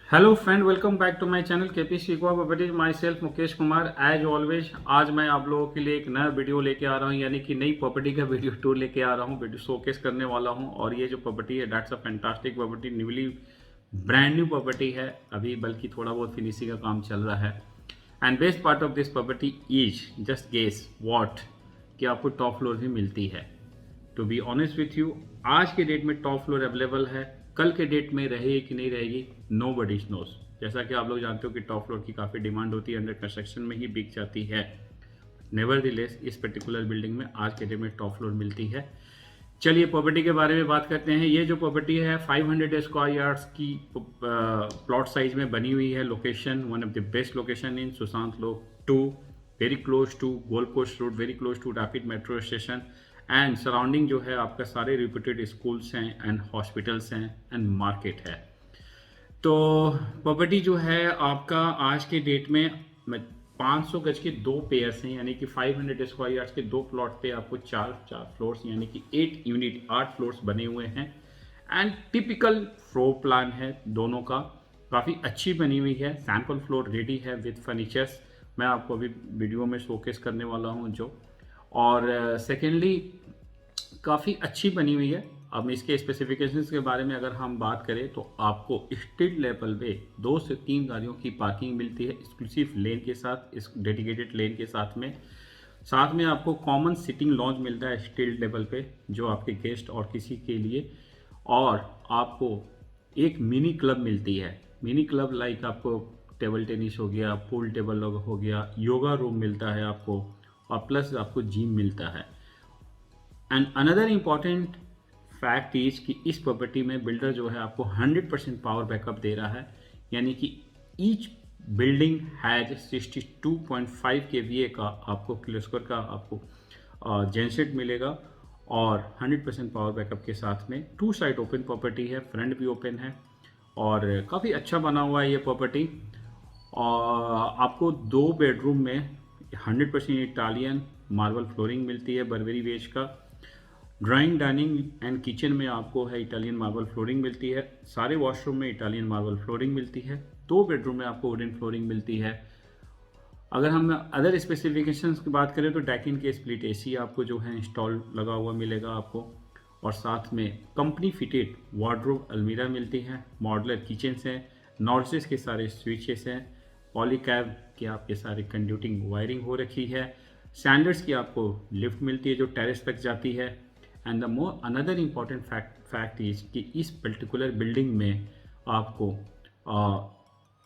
Hello friend, welcome back to my channel KP Shikwa Properties. My self Mukesh Kumar. As always आज मैं आप लोगों के लिए एक नया वीडियो लेके आ रहा हूं, यानी कि नई प्रॉपर्टी का वीडियो टूर लेके आ रहा हूं, वीडियो शोकेस करने वाला हूं। और ये जो प्रॉपर्टी है that's a fantastic property, newly brand new property है अभी, बल्कि थोड़ा बहुत फिनिशिंग का काम चल रहा है। And best part of this property is just guess what, कि आपको टॉप फ्लोर भी मिलती है। To be honest with you, आज के डेट में टॉप फ्लोर अवेलेबल है, कल के डेट में रहेगी कि नहीं रहेगी नो बडी नोस। जैसा कि आप लोग जानते हो कि टॉप फ्लोर की काफ़ी डिमांड होती है, अंडर कंस्ट्रक्शन में ही बिक जाती है। नेवरदलेस इस पर्टिकुलर बिल्डिंग में आज के डेट में टॉप फ्लोर मिलती है। चलिए प्रॉपर्टी के बारे में बात करते हैं। ये जो प्रॉपर्टी है 500 स्क्वायर यार्ड्स की प्लॉट साइज में बनी हुई है। Location one of the best location in Sushant Lok 2, very close to gold coast road, very close to rapid metro station. And surrounding जो है आपका सारे रिप्यूटेड स्कूल्स हैं एंड हॉस्पिटल्स हैं एंड मार्केट है। तो प्रॉपर्टी जो है आपका आज के डेट में 500 गज के दो पेयर्स हैं, यानी कि 500 स्क्वायर यार्ड्स के दो प्लॉट पे आपको चार फ्लोर्स यानी कि 8 यूनिट 8 फ्लोर्स बने हुए हैं। एंड टिपिकल फ्लोर प्लान है दोनों का, काफ़ी अच्छी बनी हुई है। सैम्पल फ्लोर रेडी है विद फर्नीचर्स, मैं आपको अभी वीडियो में शोकेस करने वाला हूँ जो। और सेकेंडली काफ़ी अच्छी बनी हुई है। अब इसके स्पेसिफिकेशंस के बारे में अगर हम बात करें तो आपको स्ट्रीट लेवल पे 2 से 3 गाड़ियों की पार्किंग मिलती है, एक्सक्लूसिव लेन के साथ, इस डेडिकेटेड लेन के साथ में आपको कॉमन सिटिंग लॉन्ज मिलता है स्ट्रीट लेवल पे, जो आपके गेस्ट और किसी के लिए। और आपको एक मिनी क्लब मिलती है, मिनी क्लब लाइक आपको टेबल टेनिस हो गया, पूल टेबल हो गया, योगा रूम मिलता है आपको, और प्लस आपको जिम मिलता है। And another important fact is कि इस प्रॉपर्टी में बिल्डर जो है आपको 100% पावर बैकअप दे रहा है, यानी कि ईच बिल्डिंग हैज 62.5 kVA का आपको किलोस्क्वायर का आपको जेनसेट मिलेगा, और 100% पावर बैकअप के साथ में 2 साइड ओपन प्रॉपर्टी है, फ्रंट भी ओपन है, और काफ़ी अच्छा बना हुआ है ये प्रॉपर्टी। और आपको 2 बेडरूम में 100% इटालियन मार्बल फ्लोरिंग मिलती है, बर्बरी बेज का। ड्राइंग, डाइनिंग एंड किचन में आपको है इटालियन मार्बल फ्लोरिंग मिलती है। सारे वॉशरूम में इटालियन मार्बल फ्लोरिंग मिलती है। 2 बेडरूम में आपको वुडन फ्लोरिंग मिलती है। अगर हम अदर स्पेसिफिकेशंस की बात करें तो डेकिन के स्प्लिट एसी आपको जो है इंस्टॉल लगा हुआ मिलेगा आपको, और साथ में कंपनी फिटेड वार्डरोब अलमीरा मिलती है, मॉडलर किचन्स हैं, नॉर्सेस के सारे स्विचेस हैं, पॉलीकैब के आपके सारे कंड्यूटिंग वायरिंग हो रखी है, स्टैंडर्ड्स की आपको लिफ्ट मिलती है जो टेरेस तक जाती है। And the more another important fact is कि इस पर्टिकुलर बिल्डिंग में आपको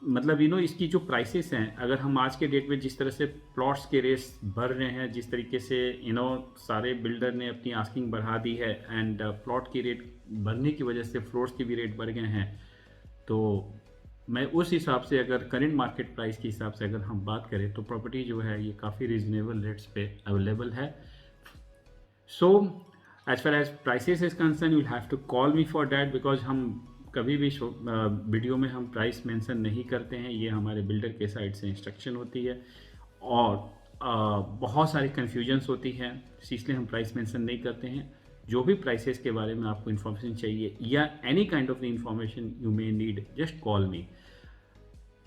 मतलब इसकी जो प्राइसेस हैं, अगर हम आज के डेट में जिस तरह से प्लॉट्स के रेट्स बढ़ रहे हैं, जिस तरीके से सारे बिल्डर ने अपनी आस्किंग बढ़ा दी है, एंड प्लॉट की रेट बढ़ने की वजह से फ्लोर्स की भी रेट बढ़ गए हैं। तो मैं उस हिसाब से, अगर करेंट मार्केट प्राइस के हिसाब से अगर हम बात करें तो प्रॉपर्टी जो है ये काफ़ी रीजनेबल रेट्स पे अवेलेबल है। So as far as prices is concern, you have to call me for that, because हम कभी भी वीडियो में हम प्राइस मेंशन नहीं करते हैं, ये हमारे बिल्डर के साइड से इंस्ट्रक्शन होती है। और बहुत सारी कन्फ्यूजन्स होती हैं, इसलिए हम प्राइस मेंशन नहीं करते हैं। जो भी प्राइसेस के बारे में आपको इन्फॉर्मेशन चाहिए या any kind of the information you may need, just call me.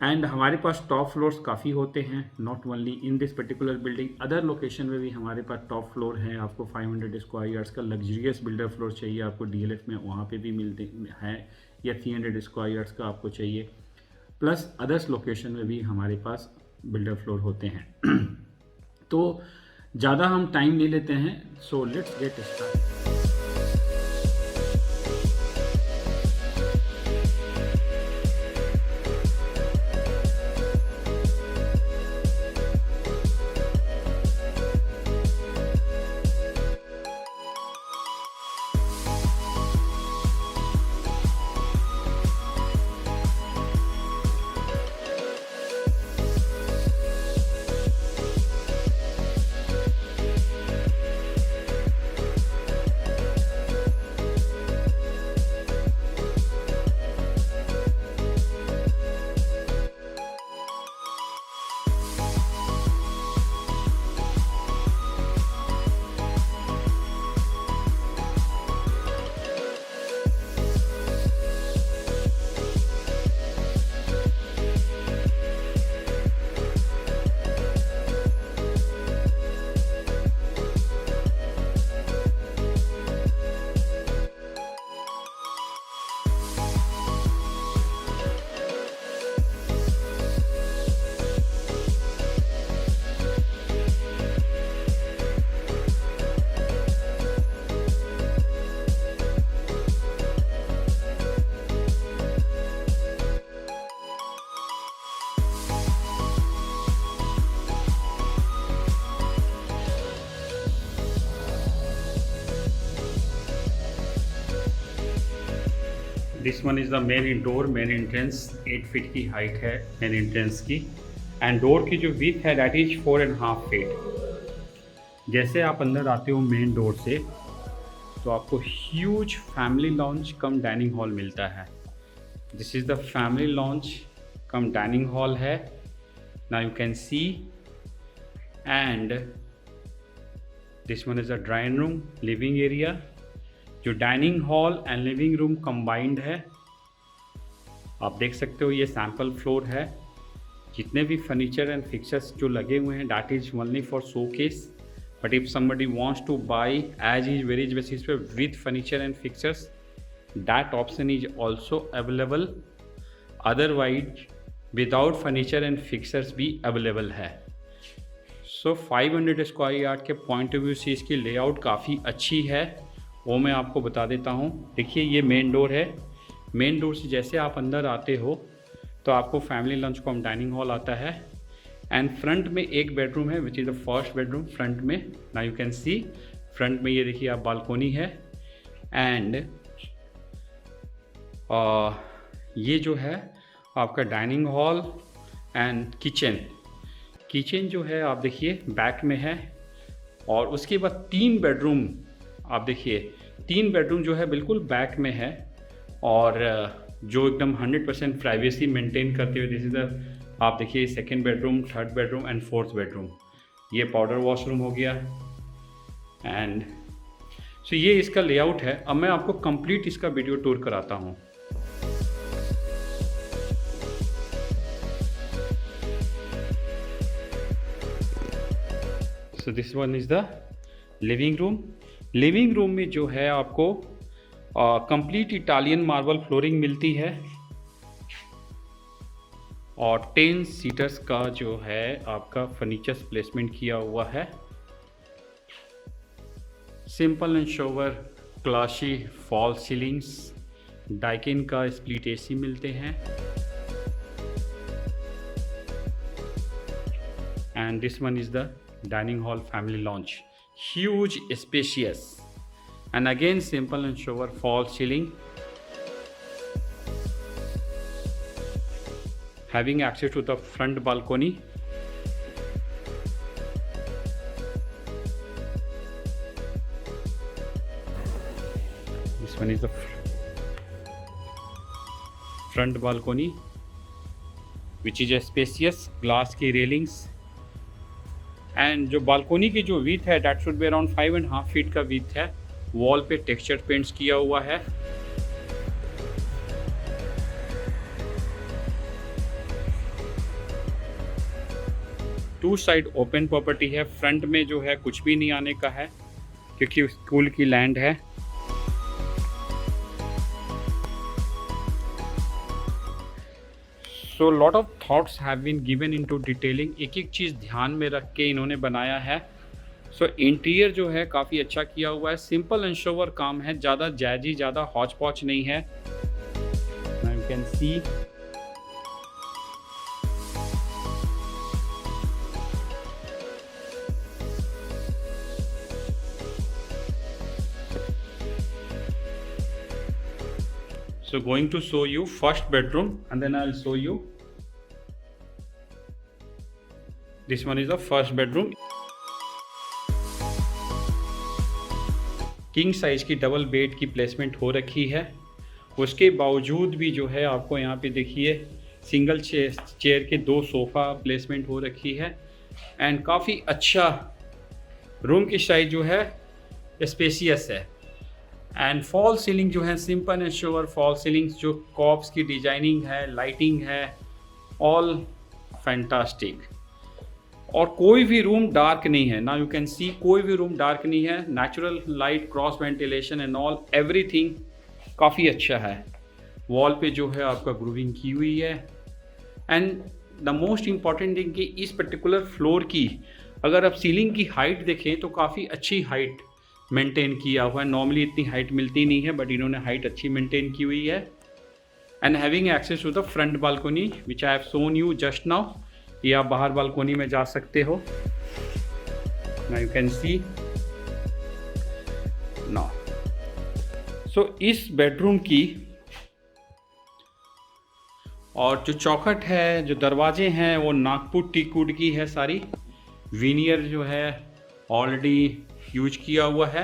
And हमारे पास टॉप फ्लोर्स काफ़ी होते हैं, not only in this particular building, other location में भी हमारे पास टॉप फ्लोर है। आपको 500 स्क्वायर यार्ड्स का लग्जरियस बिल्डर फ्लोर चाहिए आपको डीएलएफ में, वहाँ पे भी मिलते हैं, या 300 स्क्वायर यार्ड्स का आपको चाहिए, प्लस अदर्स लोकेशन में भी हमारे पास बिल्डर फ्लोर होते हैं। तो ज़्यादा हम टाइम नहीं लेते हैं, so let's get start. This one is the main door, main entrance 8 feet की हाइट है मेन एंट्रेंस की, एंड डोर की जो विड्थ है दैट इज 4.5 फीट। जैसे आप अंदर आते हो मेन डोर से तो आपको huge family lounge cum dining hall मिलता है। This is the family lounge cum dining hall है। Now you can see, and this one is the drawing room, living area. जो dining hall and living room combined है, आप देख सकते हो ये सैम्पल फ्लोर है। जितने भी फर्नीचर एंड फिक्चर्स जो लगे हुए हैं that is only for showcase, but if somebody wants to buy as is where is basis पे with furniture and fixtures, that option is also available. Otherwise without furniture and fixtures भी available है। So 500 square yard के point of view से इसकी layout काफ़ी अच्छी है, वो मैं आपको बता देता हूँ। देखिए ये मेन डोर है, मेन डोर से जैसे आप अंदर आते हो तो आपको family lounge cum dining hall आता है, एंड फ्रंट में एक बेडरूम है which is the first bedroom front में। Now you can see front में ये देखिए आप बालकोनी है, एंड ये जो है आपका dining hall and kitchen. Kitchen जो है आप देखिए बैक में है, और उसके बाद 3 बेडरूम आप देखिए, 3 बेडरूम जो है बिल्कुल बैक में है, और जो एकदम 100% प्राइवेसी मेंटेन करते हुए। दिस इज़ द, आप देखिए second bedroom, third bedroom and fourth bedroom. ये पाउडर वॉशरूम हो गया, एंड सो ये इसका लेआउट है। अब मैं आपको कंप्लीट इसका वीडियो टूर कराता हूँ। So this one is the living room. Living room में जो है आपको कंप्लीट इटालियन मार्बल फ्लोरिंग मिलती है, और 10 सीटर्स का जो है आपका फर्नीचर्स प्लेसमेंट किया हुआ है। Simple and sober classy fall ceilings, Daikin का स्प्लिट एसी मिलते हैं, and this one is the dining hall family launch, huge spacious, and again simple and sober fall ceiling, having access to the front balcony, this one is the front balcony which is a spacious glass की railings, and जो balcony की जो width है that should be around 5.5 feet का width है। Wall पे texture paints किया हुआ है, टू साइड ओपन प्रॉपर्टी है। फ्रंट में जो है कुछ भी नहीं आने का है क्योंकि स्कूल की लैंड है। So lot of thoughts have been given into detailing, एक एक चीज़ ध्यान में रख के इन्होंने बनाया है। सो इंटीरियर जो है काफ़ी अच्छा किया हुआ है, सिंपल एंड सोबर काम है, ज़्यादा जैजी, ज़्यादा हौच पौच नहीं है। You can C So going to show you first bedroom, and then I'll show you this one is the first bedroom. King size की डबल बेड की प्लेसमेंट हो रखी है, उसके बावजूद भी जो है आपको यहाँ पे देखिए सिंगल चेयर के 2 सोफ़ा प्लेसमेंट हो रखी है, एंड काफ़ी अच्छा रूम की साइज जो है स्पेसियस है, एंड फॉल सीलिंग जो है simple and sober fall ceilings, जो कॉप्स की डिजाइनिंग है, लाइटिंग है, ऑल फैंटास्टिक। और कोई भी रूम डार्क नहीं है। नाउ यू कैन सी कोई भी रूम डार्क नहीं है, natural light, cross ventilation and all everything काफ़ी अच्छा है। वॉल पे जो है आपका ग्रूविंग की हुई है, and the most important thing कि इस पर्टिकुलर फ्लोर की अगर आप सीलिंग की हाइट देखें तो काफ़ी अच्छी हाइट मेंटेन किया हुआ है। नॉर्मली इतनी हाइट मिलती नहीं है, बट इन्होंने हाइट अच्छी मेंटेन की हुई है, and having access to the front balcony which I have shown you just now. ये आप बाहर बालकोनी में जा सकते हो। Now you can see now. So इस बेडरूम की और जो चौखट है, जो दरवाजे हैं, वो नागपुर टीक वुड की है सारी। वीनियर जो है ऑलरेडी यूज किया हुआ है।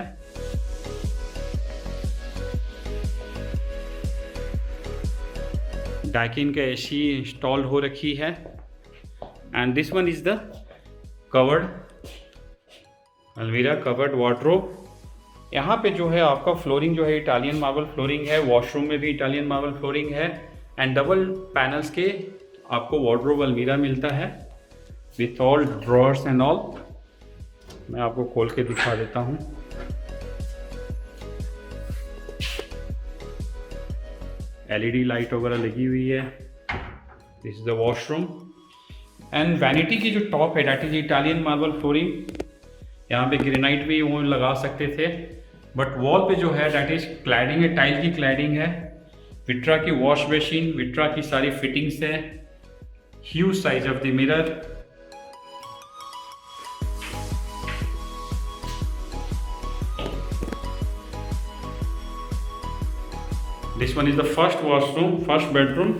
डाइकिन का एसी इंस्टॉल्ड हो रखी है। And this one is the covered अलमीरा, कवर्ड वार्डरोब। यहाँ पे जो है आपका फ्लोरिंग जो है इटालियन मार्बल फ्लोरिंग है। वॉशरूम में भी इटालियन मार्बल फ्लोरिंग है। एंड डबल पैनल्स के आपको वार्डरोब अलमीरा मिलता है with all drawers and all. मैं आपको खोल के दिखा देता हूँ। एलईडी लाइट वगैरह लगी हुई है। This is the washroom. And vanity की जो टॉप है that is Italian marble flooring. यहाँ पे ग्रेनाइट भी वो लगा सकते थे, बट वॉल पे जो है दैट इज क्लैडिंग है, टाइल की क्लैडिंग है। विट्रा की वॉश बेसिन, विट्रा की सारी फिटिंग्स है। Huge size of the mirror. This one is the first washroom, first bedroom.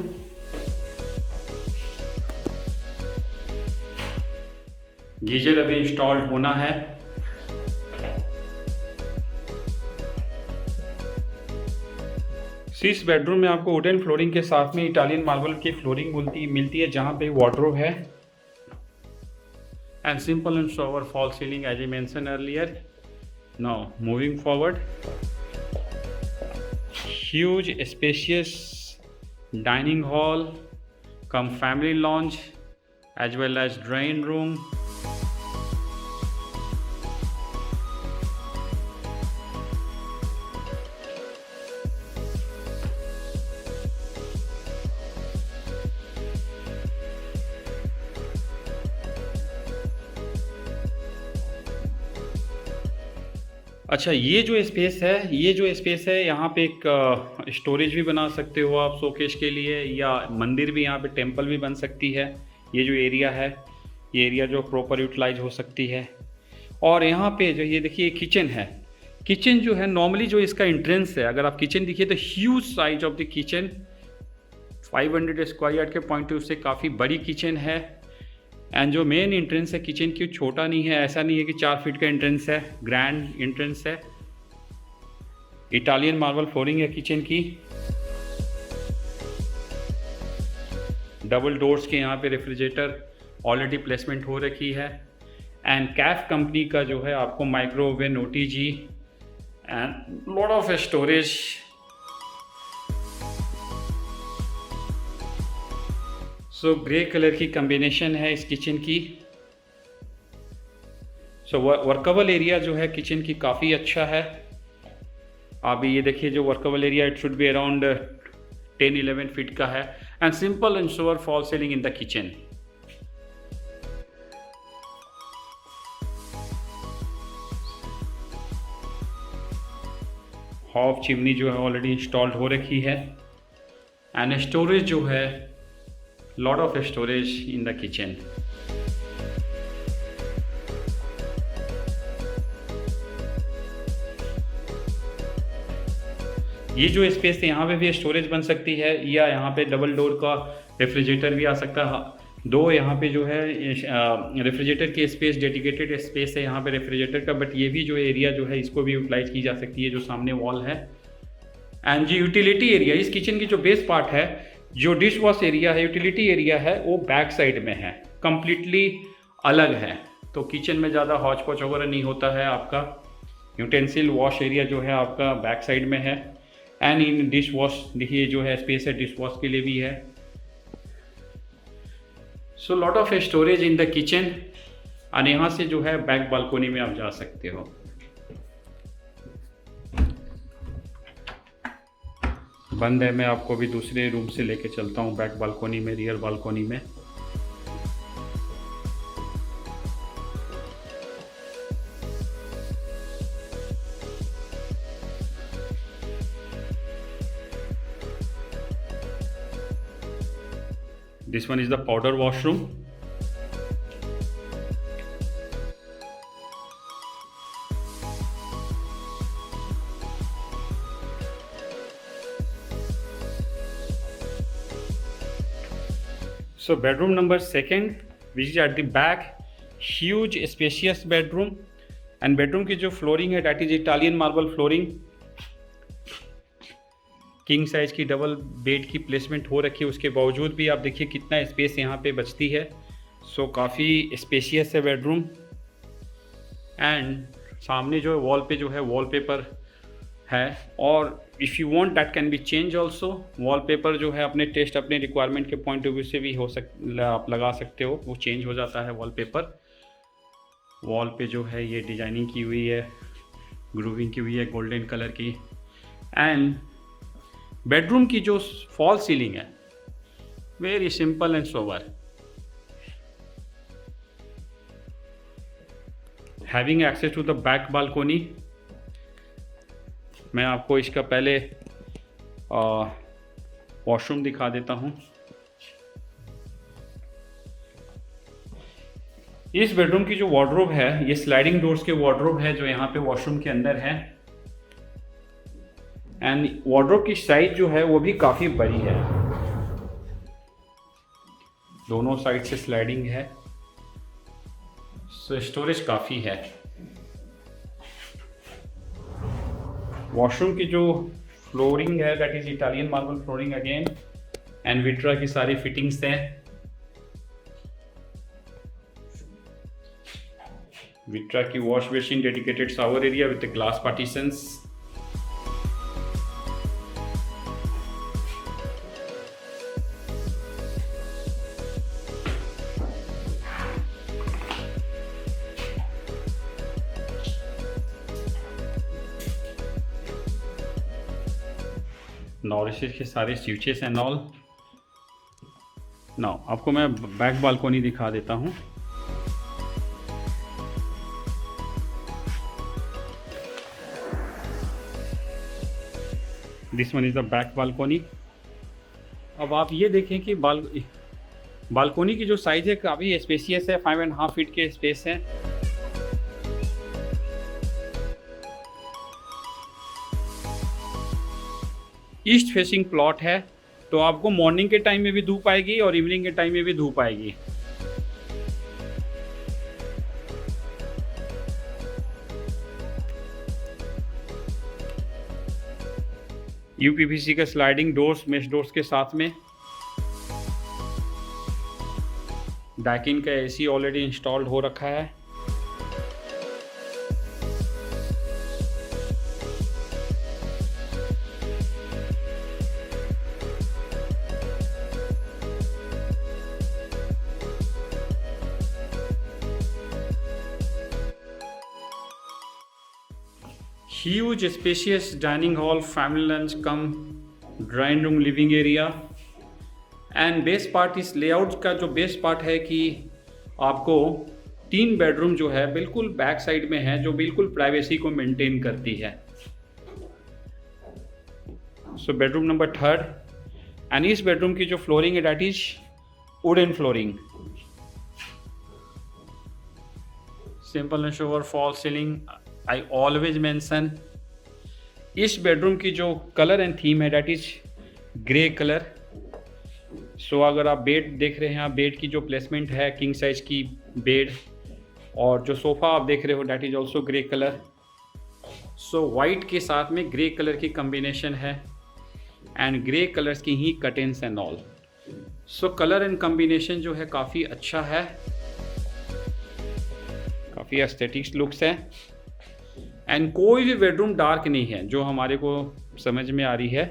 Geyser अभी इंस्टॉल्ड होना है। इस बेडरूम में आपको वुडन फ्लोरिंग के साथ में इटालियन मार्बल की फ्लोरिंग मिलती है, जहां पे वार्डरोब है। And simple and sober fall ceiling as I mention earlier. Now moving forward, huge spacious dining hall cum family lounge as well as drawing room. अच्छा, ये जो स्पेस है यहाँ पे एक स्टोरेज भी बना सकते हो आप शोकेस के लिए, या मंदिर भी यहाँ पे टेंपल भी बन सकती है। ये जो एरिया है, ये एरिया जो प्रॉपर यूटिलाइज हो सकती है। और यहाँ पे जो ये देखिए किचन है। किचन जो है नॉर्मली जो इसका एंट्रेंस है, अगर आप किचन देखिए तो huge size of the kitchen. 500 square yard के पॉइंट ऑफ व्यू से काफ़ी बड़ी किचन है। एंड जो मेन एंट्रेंस है किचन की छोटा नहीं है, ऐसा नहीं है कि 4 फीट का एंट्रेंस है, ग्रैंड एंट्रेंस है। इटालियन मार्बल फ्लोरिंग है किचन की। डबल डोर्स के यहाँ पे रेफ्रिजरेटर ऑलरेडी प्लेसमेंट हो रखी है। एंड कैफ कंपनी का जो है आपको microwave OTG and lot of storage. So grey colour की कॉम्बिनेशन है इस किचन की। सो वर्केबल एरिया जो है किचन की काफ़ी अच्छा है। आप ये देखिए जो workable area it should be around 10-11 feet का है। And simple and sober fall ceiling in the kitchen. Hob chimney जो है ऑलरेडी इंस्टॉल्ड हो रखी है। एंड स्टोरेज जो है lot of storage in the kitchen. ये जो स्पेस है यहाँ पे भी स्टोरेज बन सकती है, या यहाँ पे डबल डोर का रेफ्रिजरेटर भी आ सकता है। दो यहाँ पे जो है रेफ्रिजरेटर की स्पेस, डेडिकेटेड स्पेस है यहाँ पे रेफ्रिजरेटर का, बट ये भी जो एरिया जो है इसको भी यूटिलाइज की जा सकती है जो सामने वॉल है। एंड जो यूटिलिटी एरिया इस किचन की जो बेस पार्ट है, जो डिश वॉश एरिया है, यूटिलिटी एरिया है, वो बैक साइड में है, कंप्लीटली अलग है। तो किचन में ज़्यादा हौच पौच वगैरह नहीं होता है। आपका यूटेंसिल वॉश एरिया जो है आपका बैक साइड में है। एंड इन डिश वॉश देखिए जो है स्पेस है डिश वॉश के लिए भी है। So lot of storage in the kitchen. और यहाँ से जो है बैक बालकोनी में आप जा सकते हो। बंद है, मैं आपको भी दूसरे रूम से लेके चलता हूँ बैक बालकोनी में, रियर बालकोनी में। This one is the powder washroom. So bedroom number second, which is at the back, huge spacious bedroom. And bedroom की जो फ्लोरिंग है that is Italian marble flooring. King size की double bed की placement हो रखी है, उसके बावजूद भी आप देखिए कितना स्पेस यहाँ पे बचती है. सो काफ़ी स्पेशियस है बेडरूम. एंड सामने जो है वॉल पे जो है वॉलपेपर है, और if you want that can be change also. Wallpaper जो है अपने टेस्ट अपने रिक्वायरमेंट के पॉइंट ऑफ व्यू से भी आप लगा सकते हो, वो चेंज हो जाता है वॉलपेपर. वॉल पे जो है ये डिजाइनिंग की हुई है, ग्रूविंग की हुई है गोल्डन कलर की. एंड बेडरूम की जो फॉल सीलिंग है very simple and sober. Having access to the back balcony. मैं आपको इसका पहले वॉशरूम दिखा देता हूँ. इस बेडरूम की जो वार्डरोब है ये स्लाइडिंग डोर्स के वार्डरोब है जो यहाँ पे वॉशरूम के अंदर है. एंड वार्डरोब की साइज जो है वो भी काफ़ी बड़ी है, दोनों साइड से स्लाइडिंग है. सो स्टोरेज काफ़ी है. वॉशरूम की जो फ्लोरिंग है that is Italian marble flooring again. And Vitra की सारी फिटिंग्स हैं. विट्रा की wash basin, dedicated shower area with glass partitions. Norisys के सारे स्विचेस एंड ऑल. नाउ आपको मैं बैक बालकोनी दिखा देता हूँ. This one is the back balcony. अब आप ये देखें कि बालकोनी की जो साइज है काफ़ी स्पेसियस है, 5.5 फीट के स्पेस है. ईस्ट फेसिंग प्लॉट है, तो आपको मॉर्निंग के टाइम में भी धूप आएगी और इवनिंग के टाइम में भी धूप आएगी. यूपीवीसी का स्लाइडिंग डोर्स, मेश डोर्स के साथ में. डाइकिन का एसी ऑलरेडी इंस्टॉल्ड हो रखा है. Huge spacious dining hall, family lunch cum drawing room, living area. And best part इस लेआउट का जो बेस्ट पार्ट है कि आपको 3 बेडरूम जो है बिल्कुल बैक साइड में है, जो बिल्कुल प्राइवेसी को मेंटेन करती है. सो बेडरूम नंबर 3. एंड इस बेडरूम की जो फ्लोरिंग है that is wooden flooring. Simple and sober fall ceiling. I always mention इस बेडरूम की जो कलर एंड थीम है दैट इज ग्रे कलर. सो अगर आप बेड देख रहे हैं, आप बेड की जो प्लेसमेंट है किंग साइज की बेड, और जो सोफ़ा आप देख रहे हो that is also grey colour. So white के साथ में ग्रे कलर की कम्बिनेशन है एंड ग्रे कलर्स की ही curtains and all. So colour and combination जो है काफ़ी अच्छा है, काफ़ी एस्थेटिक्स लुक्स है. एंड कोई भी बेडरूम डार्क नहीं है, जो हमारे को समझ में आ रही है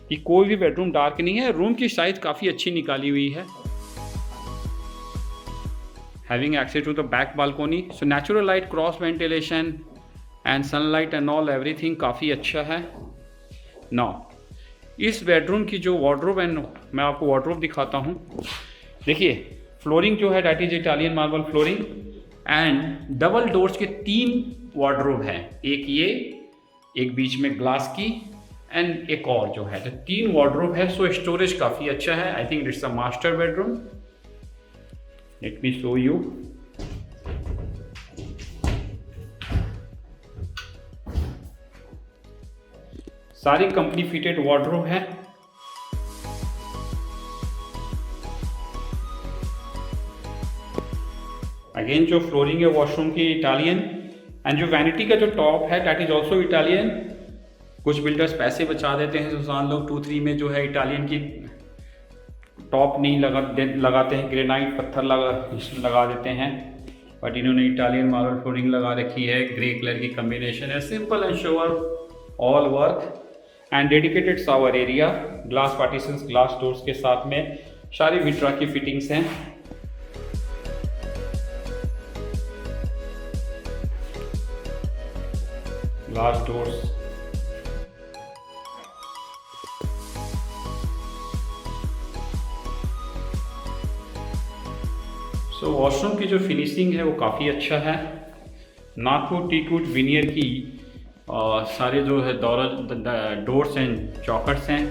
कि कोई भी बेडरूम डार्क नहीं है. रूम की साइज काफ़ी अच्छी निकाली हुई है. Having access to the back balcony. So natural light, cross ventilation and sunlight and all everything काफ़ी अच्छा है. नाउ इस बेडरूम की जो वार्डरोब एंड मैं आपको वार्डरोब दिखाता हूँ. देखिए फ्लोरिंग जो है that is Italian marble flooring. And double doors के 3 वार्डरोब है, एक ये, एक बीच में ग्लास की एंड एक और जो है, तो 3 वार्डरोब है. सो स्टोरेज काफ़ी अच्छा है. I think it's a master bedroom. Let me show you. सारी कंपनी फिटेड वार्डरोब है. अगेन जो फ्लोरिंग है वॉशरूम की इटालियन, एंड जो वैनिटी का जो टॉप है दैट इज ऑल्सो इटालियन। कुछ बिल्डर्स पैसे बचा देते हैं, सुजान लोग 2-3 में जो है इटालियन की टॉप नहीं लगाते हैं, ग्रेनाइट पत्थर लगा देते हैं, बट इन्होंने इटालियन मार्बल फ्लोरिंग लगा रखी है। ग्रे कलर की कम्बिनेशन है, simple and sure all work and dedicated shower area, glass partitions, glass doors के साथ में सारी विट्रा की फिटिंग्स हैं। ग्लास डोर्स, सो वॉशरूम की जो फिनिशिंग है वो काफ़ी अच्छा है। नाकूट टीकूट विनियर की सारे जो है डोर्स एंड चौकट्स हैं।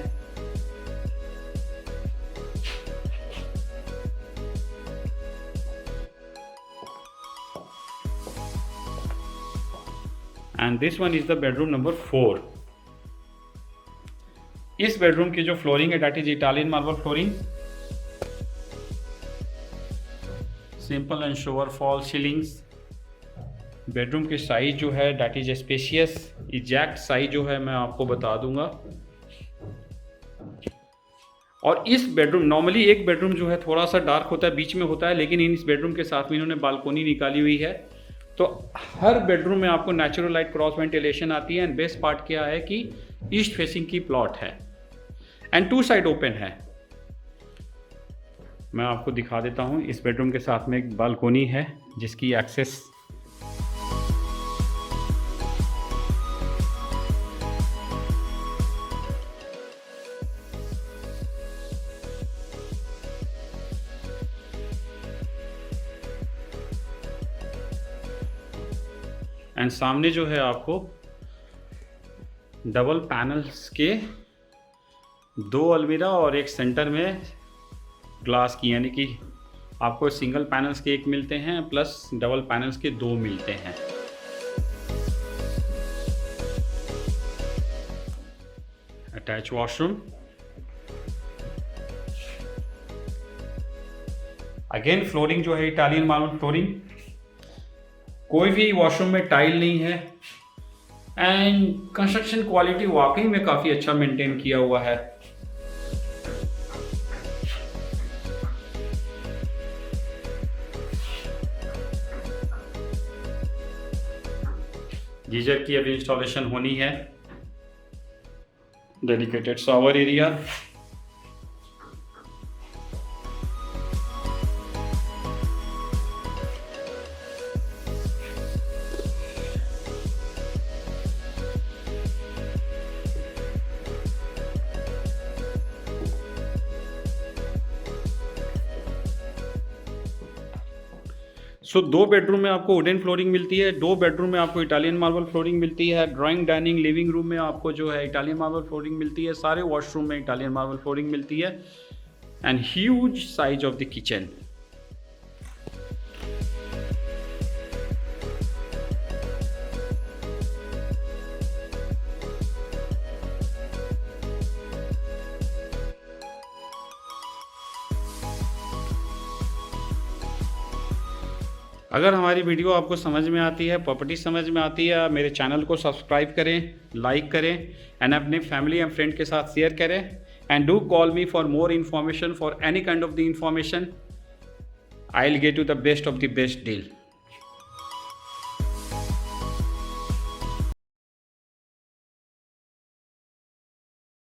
And this one is the bedroom number 4। इस बेडरूम की जो फ्लोरिंग है that is Italian marble flooring, simple and shower false ceilings. Bedroom की साइज जो है that is spacious, exact size जो है मैं आपको बता दूंगा। और इस बेडरूम, नॉर्मली एक बेडरूम जो है थोड़ा सा डार्क होता है, बीच में होता है, लेकिन इस बेडरूम के साथ में इन्होंने बालकोनी निकाली हुई है, तो हर बेडरूम में आपको नेचुरल लाइट क्रॉस वेंटिलेशन आती है। एंड बेस्ट पार्ट क्या है कि ईस्ट फेसिंग की प्लॉट है एंड 2 साइड ओपन है। मैं आपको दिखा देता हूँ, इस बेडरूम के साथ में एक बालकोनी है जिसकी एक्सेस एंड सामने जो है आपको डबल पैनल्स के 2 अलमीरा और एक सेंटर में ग्लास की, यानी कि आपको सिंगल पैनल्स के 1 मिलते हैं प्लस डबल पैनल्स के 2 मिलते हैं। अटैच वॉशरूम, अगेन फ्लोरिंग जो है इटालियन मार्बल फ्लोरिंग, कोई भी वॉशरूम में टाइल नहीं है एंड कंस्ट्रक्शन क्वालिटी वाकई में काफ़ी अच्छा मेंटेन किया हुआ है। गीजर की अभी इंस्टॉलेशन होनी है। डेडिकेटेड शावर एरिया, सो 2 बेडरूम में आपको वुडन फ्लोरिंग मिलती है, 2 बेडरूम में आपको इटालियन मार्बल फ्लोरिंग मिलती है, ड्राइंग डाइनिंग लिविंग रूम में आपको जो है इटालियन मार्बल फ्लोरिंग मिलती है, सारे वॉशरूम में इटालियन मार्बल फ्लोरिंग मिलती है and huge size of the kitchen. अगर हमारी वीडियो आपको समझ में आती है, प्रॉपर्टी समझ में आती है, मेरे चैनल को सब्सक्राइब करें, लाइक करें एंड अपने फैमिली एंड फ्रेंड के साथ शेयर करें and do call me for more information, for any kind of the information. I will get you the best of the best deal.